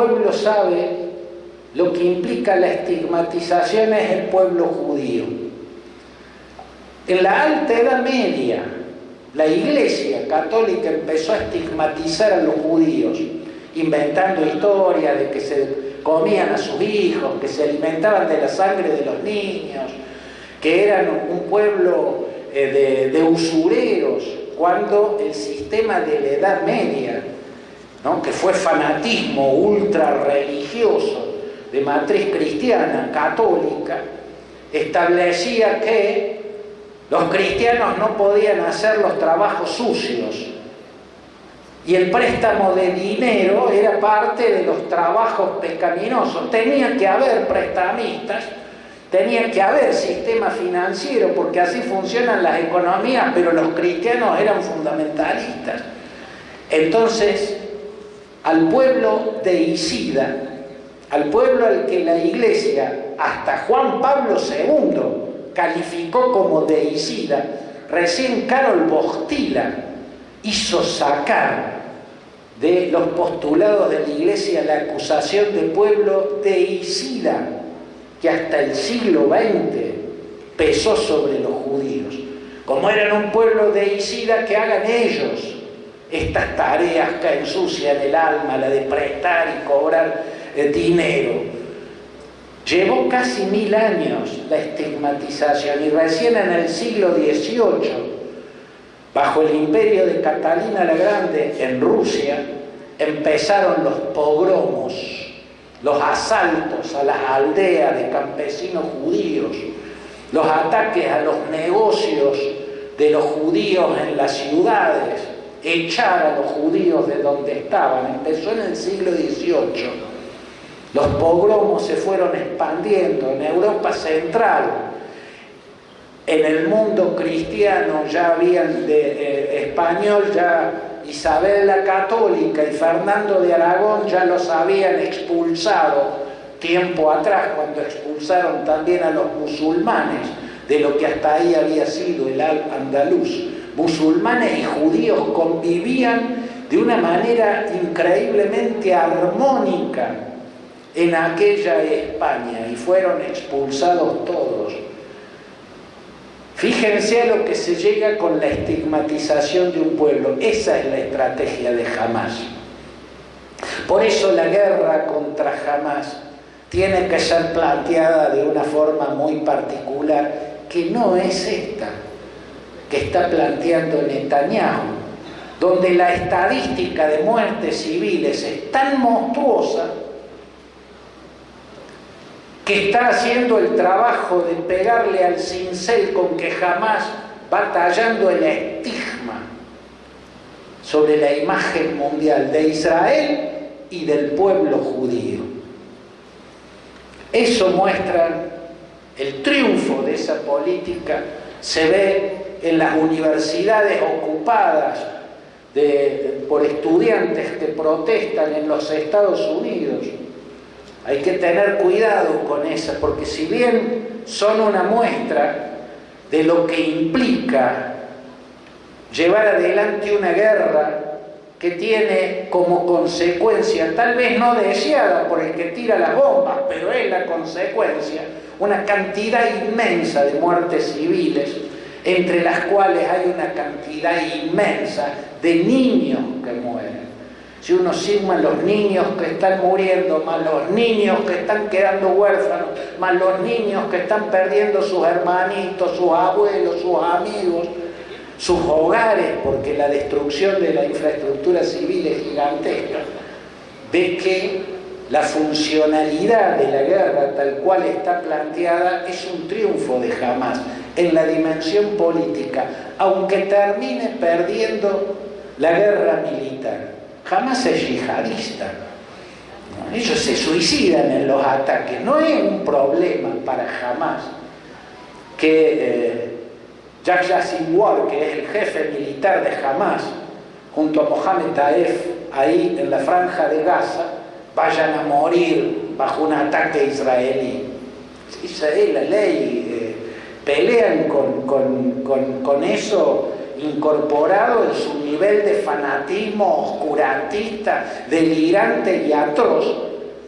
pueblo sabe lo que implica la estigmatización es el pueblo judío. En la Alta Edad Media, la Iglesia católica empezó a estigmatizar a los judíos, inventando historias de que se comían a sus hijos, que se alimentaban de la sangre de los niños, que eran un pueblo de usureros, cuando el sistema de la Edad Media, ¿no?, que fue fanatismo ultra religioso de matriz cristiana, católica, establecía que los cristianos no podían hacer los trabajos sucios y el préstamo de dinero era parte de los trabajos pecaminosos. Tenía que haber prestamistas, tenía que haber sistema financiero, porque así funcionan las economías, pero los cristianos eran fundamentalistas. Entonces, al pueblo deicida, al pueblo al que la Iglesia, hasta Juan Pablo II, calificó como deicida, recién Karol Wojtyła hizo sacar de los postulados de la Iglesia la acusación de pueblo deicida, que hasta el siglo XX pesó sobre los judíos. Como eran un pueblo deicida, que hagan ellos estas tareas que ensucian el alma, la de prestar y cobrar dinero. Llevó casi 1000 años la estigmatización, y recién en el siglo XVIII, bajo el imperio de Catalina la Grande en Rusia, empezaron los pogromos, los asaltos a las aldeas de campesinos judíos, los ataques a los negocios de los judíos en las ciudades, echar a los judíos de donde estaban. Empezó en el siglo XVIII. Los pogromos se fueron expandiendo en Europa Central. En el mundo cristiano ya habían español, ya Isabel la Católica y Fernando de Aragón ya los habían expulsado tiempo atrás, cuando expulsaron también a los musulmanes de lo que hasta ahí había sido el Al-Andalus. Musulmanes y judíos convivían de una manera increíblemente armónica en aquella España, y fueron expulsados todos. Fíjense a lo que se llega con la estigmatización de un pueblo. Esa es la estrategia de Hamás. Por eso la guerra contra Hamás tiene que ser planteada de una forma muy particular, que no es esta que está planteando Netanyahu, donde la estadística de muertes civiles es tan monstruosa que está haciendo el trabajo de pegarle al cincel con que Hamás va tallando el estigma sobre la imagen mundial de Israel y del pueblo judío. Eso muestra el triunfo de esa política. Se ve en las universidades ocupadas por estudiantes que protestan en los Estados Unidos. Hay que tener cuidado con esa, porque si bien son una muestra de lo que implica llevar adelante una guerra que tiene como consecuencia, tal vez no deseada por el que tira las bombas, pero es la consecuencia, una cantidad inmensa de muertes civiles, entre las cuales hay una cantidad inmensa de niños que mueren. Si uno suma los niños que están muriendo, más los niños que están quedando huérfanos, más los niños que están perdiendo sus hermanitos, sus abuelos, sus amigos, sus hogares, porque la destrucción de la infraestructura civil es gigantesca, ve que la funcionalidad de la guerra tal cual está planteada es un triunfo de Hamás en la dimensión política, aunque termine perdiendo la guerra militar. Hamás es yihadista, ¿no? Ellos se suicidan en los ataques. No es un problema para Hamás que Yahya Sinwar, que es el jefe militar de Hamás, junto a Mohamed Taef, ahí en la franja de Gaza, vayan a morir bajo un ataque israelí. Esa es la ley. Pelean con eso incorporado en su nivel de fanatismo oscurantista, delirante y atroz,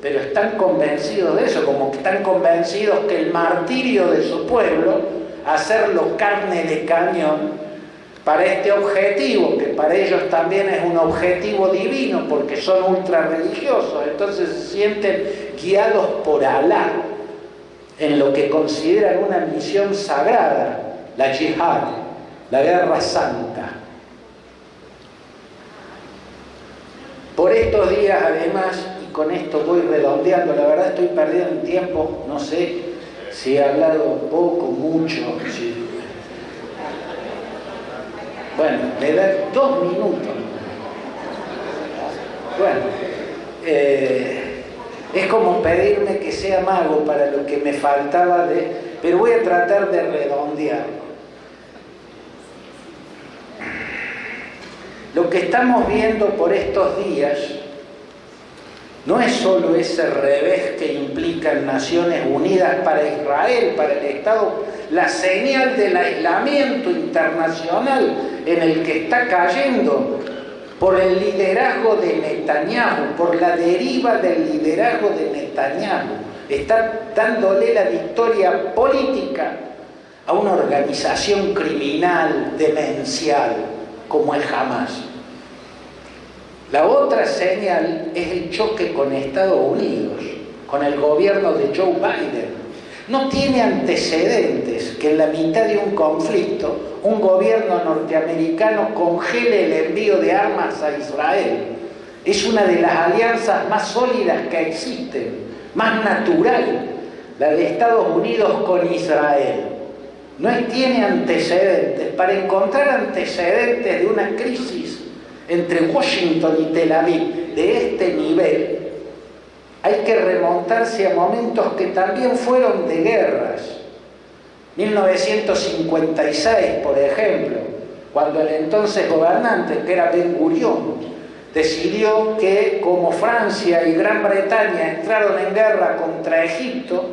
pero están convencidos de eso, como que están convencidos que el martirio de su pueblo, hacerlo carne de cañón, para este objetivo, que para ellos también es un objetivo divino, porque son ultra religiosos, entonces se sienten guiados por Alá, en lo que consideran una misión sagrada, la yihad, la guerra santa. Por estos días, además, y con esto voy redondeando, la verdad estoy perdiendo el tiempo, no sé si he hablado poco, mucho, si... Bueno, me da 2 minutos. Bueno, es como pedirme que sea mago para lo que me faltaba de... Pero voy a tratar de redondearlo. Lo que estamos viendo por estos días no es solo ese revés que implican Naciones Unidas para Israel, para el Estado, la señal del aislamiento internacional en el que está cayendo por el liderazgo de Netanyahu, por la deriva del liderazgo de Netanyahu. Está dándole la victoria política a una organización criminal, demencial, como el Hamas. La otra señal es el choque con Estados Unidos, con el gobierno de Joe Biden. No tiene antecedentes que en la mitad de un conflicto un gobierno norteamericano congele el envío de armas a Israel. Es una de las alianzas más sólidas que existen, más natural, la de Estados Unidos con Israel. No tiene antecedentes. Para encontrar antecedentes de una crisis entre Washington y Tel Aviv de este nivel, hay que remontarse a momentos que también fueron de guerras. 1956, por ejemplo, cuando el entonces gobernante, que era Ben Gurión, decidió que como Francia y Gran Bretaña entraron en guerra contra Egipto,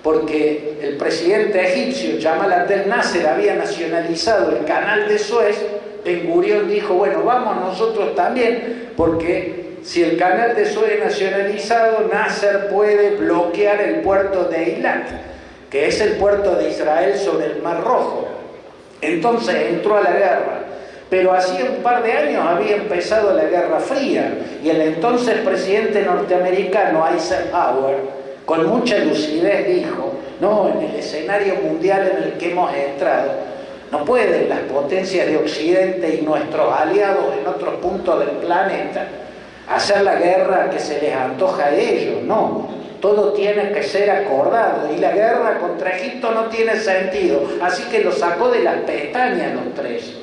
porque el presidente egipcio Jamal Abdel Nasser había nacionalizado el canal de Suez, Ben Gurión dijo, bueno, vamos nosotros también, porque si el canal de Suez es nacionalizado, Nasser puede bloquear el puerto de Eilat, que es el puerto de Israel sobre el Mar Rojo. Entonces entró a la guerra. Pero hacía un par de años había empezado la Guerra Fría, y el entonces presidente norteamericano Eisenhower, con mucha lucidez, dijo, no, en el escenario mundial en el que hemos entrado, no pueden las potencias de Occidente y nuestros aliados en otros puntos del planeta hacer la guerra que se les antoja a ellos, no. Todo tiene que ser acordado, y la guerra contra Egipto no tiene sentido. Así que lo sacó de las pestañas los tres.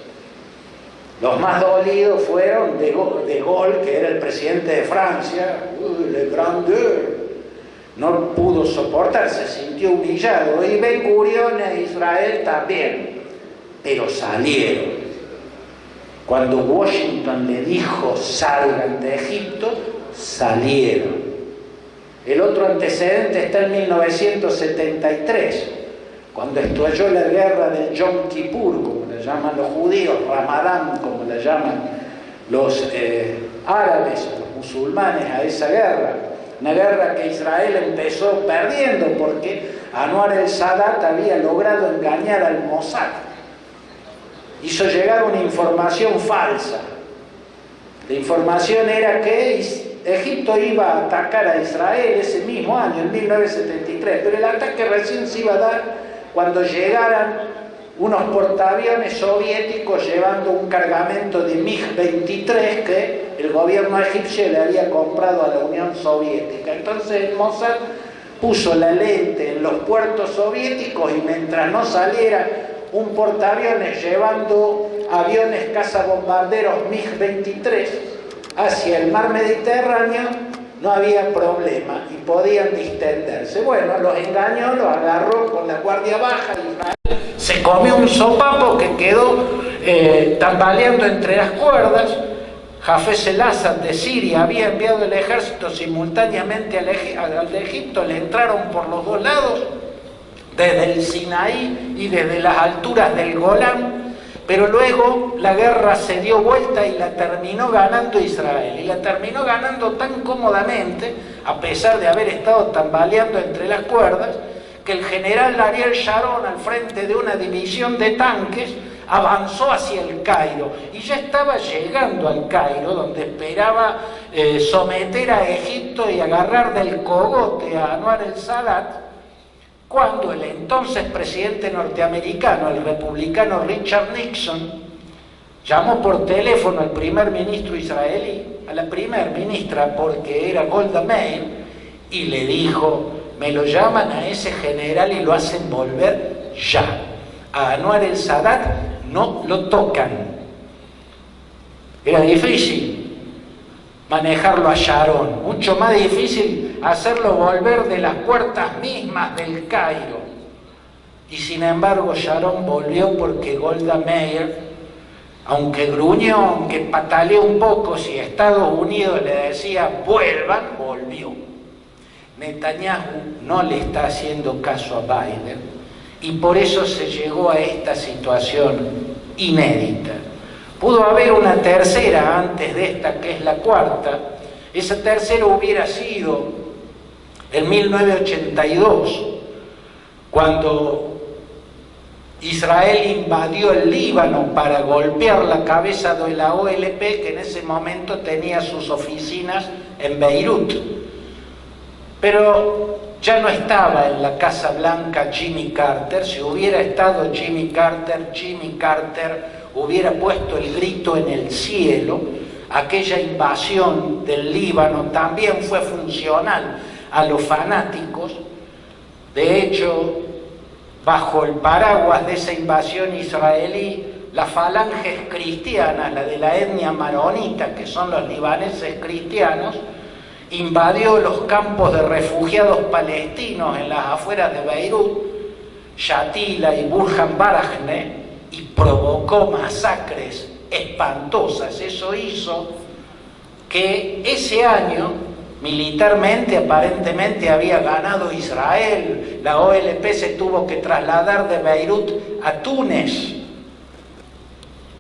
Los más dolidos fueron de Gaulle, que era el presidente de Francia, Le Grandeur. No pudo soportar, se sintió humillado. Y Ben Gurión e Israel también. Pero salieron. Cuando Washington le dijo salgan de Egipto, salieron. El otro antecedente está en 1973, cuando estalló la guerra del Yom Kippur, como le llaman los judíos, Ramadán, como le llaman los árabes, los musulmanes a esa guerra. Una guerra que Israel empezó perdiendo porque Anwar el-Sadat había logrado engañar al Mossad. Hizo llegar una información falsa. La información era que Egipto iba a atacar a Israel ese mismo año, en 1973, pero el ataque recién se iba a dar cuando llegaran unos portaaviones soviéticos llevando un cargamento de MiG-23 que el gobierno egipcio le había comprado a la Unión Soviética. Entonces el Mossad puso la lente en los puertos soviéticos, y mientras no saliera un portaaviones llevando aviones cazabombarderos MiG-23 hacia el mar Mediterráneo, no había problema y podían distenderse. Bueno, los engañó, los agarró con la guardia baja, Israel se comió un sopapo que quedó tambaleando entre las cuerdas. Hafez el-Assad de Siria había enviado el ejército simultáneamente al de Egipto, le entraron por los dos lados, desde el Sinaí y desde las alturas del Golán, pero luego la guerra se dio vuelta y la terminó ganando Israel, y la terminó ganando tan cómodamente, a pesar de haber estado tambaleando entre las cuerdas, que el general Ariel Sharon, al frente de una división de tanques, avanzó hacia el Cairo, y ya estaba llegando al Cairo, donde esperaba someter a Egipto y agarrar del cogote a Anwar el-Sadat, cuando el entonces presidente norteamericano, el republicano Richard Nixon, llamó por teléfono al primer ministro israelí, a la primer ministra, porque era Golda Meir, y le dijo: me lo llaman a ese general y lo hacen volver ya. A Anwar el-Sadat no lo tocan. Era difícil manejarlo a Sharon, mucho más difícil hacerlo volver de las puertas mismas del Cairo. Y sin embargo Sharon volvió, porque Golda Meir, aunque gruñó, aunque pataleó un poco, si Estados Unidos le decía vuelvan, volvió. Netanyahu no le está haciendo caso a Biden, y por eso se llegó a esta situación inédita. Pudo haber una tercera antes de esta, que es la cuarta. Esa tercera hubiera sido en 1982, cuando Israel invadió el Líbano para golpear la cabeza de la OLP, que en ese momento tenía sus oficinas en Beirut. Pero ya no estaba en la Casa Blanca Jimmy Carter. Si hubiera estado Jimmy Carter hubiera puesto el grito en el cielo. Aquella invasión del Líbano también fue funcional a los fanáticos. De hecho, bajo el paraguas de esa invasión israelí, las falanges cristianas, la de la etnia maronita, que son los libaneses cristianos, invadió los campos de refugiados palestinos en las afueras de Beirut, Shatila y Burhan Barahne, y provocó masacres espantosas. Eso hizo que ese año, militarmente, aparentemente había ganado Israel. La OLP se tuvo que trasladar de Beirut a Túnez,